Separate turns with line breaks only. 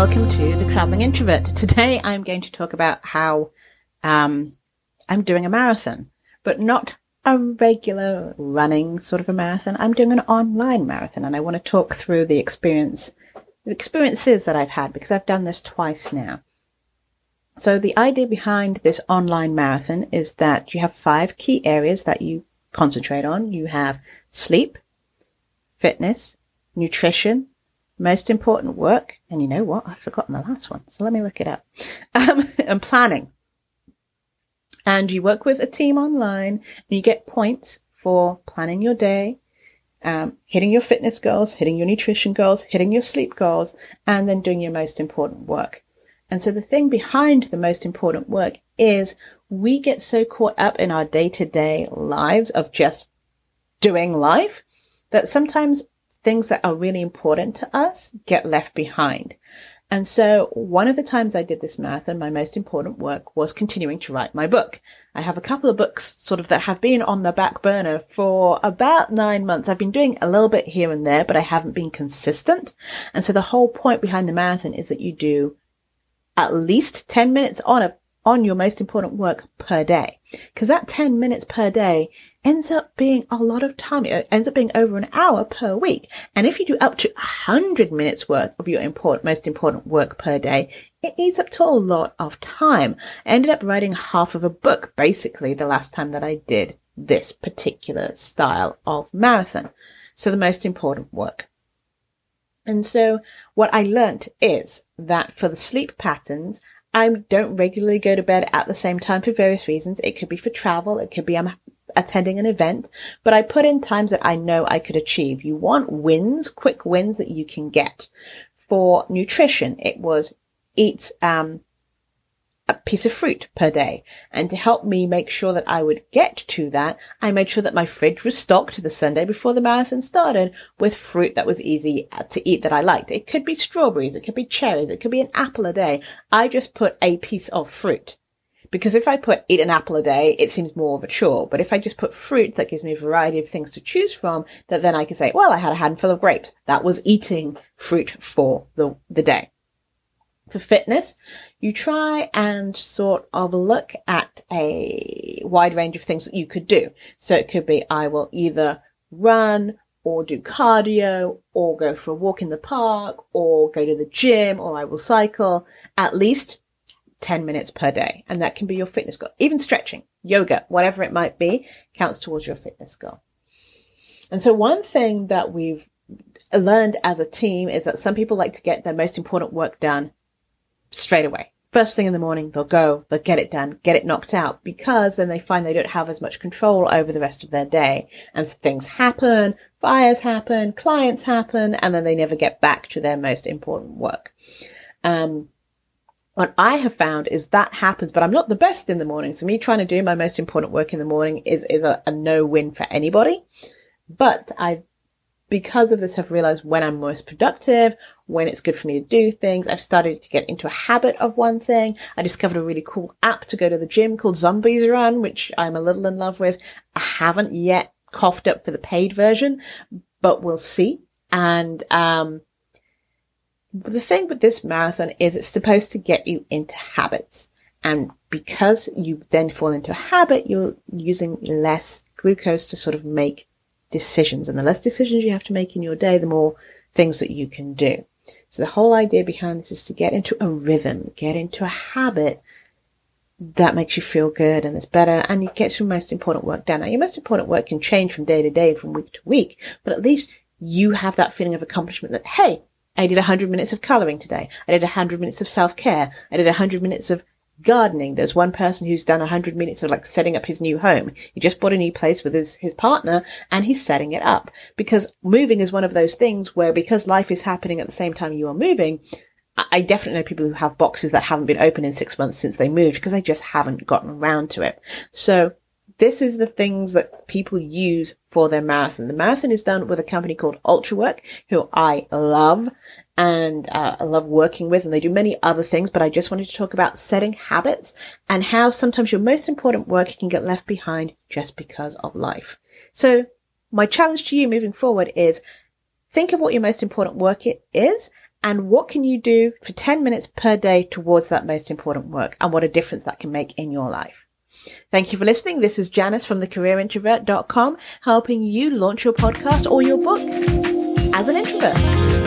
welcome to the Traveling Introvert. Today I'm going to talk about how I'm doing a marathon, but not a regular running sort of a marathon. I'm doing an online marathon, and I want to talk through the experiences that I've had, because I've done this twice now. So the idea behind this online marathon is that you have 5 key areas that you concentrate on. You have sleep, fitness, nutrition, most important work, and you know what? I've forgotten the last one, so let me look it up. And planning. And you work with a team online, and you get points for planning your day, hitting your fitness goals, hitting your nutrition goals, hitting your sleep goals, and then doing your most important work. And so the thing behind the most important work is we get so caught up in our day-to-day lives of just doing life that sometimes things that are really important to us get left behind. And so one of the times I did this marathon, my most important work was continuing to write my book. I have a couple of books sort of that have been on the back burner for about 9 months. I've been doing a little bit here and there, but I haven't been consistent. And so the whole point behind the marathon is that you do at least 10 minutes on your most important work per day, because that 10 minutes per day ends up being a lot of time. It ends up being over an hour per week. And if you do up to 100 minutes worth of your most important work per day, it eats up to a lot of time. I ended up writing half of a book, basically, the last time that I did this particular style of marathon. So the most important work. And so what I learnt is that for the sleep patterns, I don't regularly go to bed at the same time for various reasons. It could be for travel. It could be I'm attending an event, but I put in times that I know I could achieve. You want wins, quick wins that you can get. For nutrition, it was eat a piece of fruit per day. And to help me make sure that I would get to that, I made sure that my fridge was stocked the Sunday before the marathon started with fruit that was easy to eat that I liked. It could be strawberries, it could be cherries, it could be an apple a day. I just put a piece of fruit. Because if I eat an apple a day, it seems more of a chore. But if I just put fruit, that gives me a variety of things to choose from, that then I can say, well, I had a handful of grapes. That was eating fruit for the day. For fitness, you try and sort of look at a wide range of things that you could do. So it could be, I will either run or do cardio or go for a walk in the park or go to the gym, or I will cycle at least 10 minutes per day. And that can be your fitness goal. Even stretching, yoga, whatever it might be, counts towards your fitness goal. And so one thing that we've learned as a team is that some people like to get their most important work done straight away. First thing in the morning, they'll get it done, get it knocked out, because then they find they don't have as much control over the rest of their day. And things happen, fires happen, clients happen, and then they never get back to their most important work. What I have found is that happens, but I'm not the best in the morning. So me trying to do my most important work in the morning is a no-win for anybody. But because of this, have realized when I'm most productive, when it's good for me to do things. I've started to get into a habit of one thing. I discovered a really cool app to go to the gym called Zombies Run, which I'm a little in love with. I haven't yet coughed up for the paid version, but we'll see. And, the thing with this marathon is it's supposed to get you into habits. And because you then fall into a habit, you're using less glucose to sort of make decisions. And the less decisions you have to make in your day, the more things that you can do. So the whole idea behind this is to get into a rhythm, get into a habit that makes you feel good and is better, and you get your most important work done. Now, your most important work can change from day to day, from week to week, but at least you have that feeling of accomplishment that, hey, I did 100 minutes of coloring today. I did 100 minutes of self-care. I did 100 minutes of gardening. There's one person who's done 100 minutes of like setting up his new home. He just bought a new place with his partner, and he's setting it up, because moving is one of those things where, because life is happening at the same time you are moving, I definitely know people who have boxes that haven't been open in 6 months since they moved because they just haven't gotten around to it. So this is the things that people use for their marathon. The marathon is done with a company called Ultrawork, who I love and I love working with, and they do many other things, but I just wanted to talk about setting habits and how sometimes your most important work can get left behind just because of life. So my challenge to you moving forward is think of what your most important work is and what can you do for 10 minutes per day towards that most important work, and what a difference that can make in your life. Thank you for listening. This is Janice from thecareerintrovert.com, helping you launch your podcast or your book as an introvert.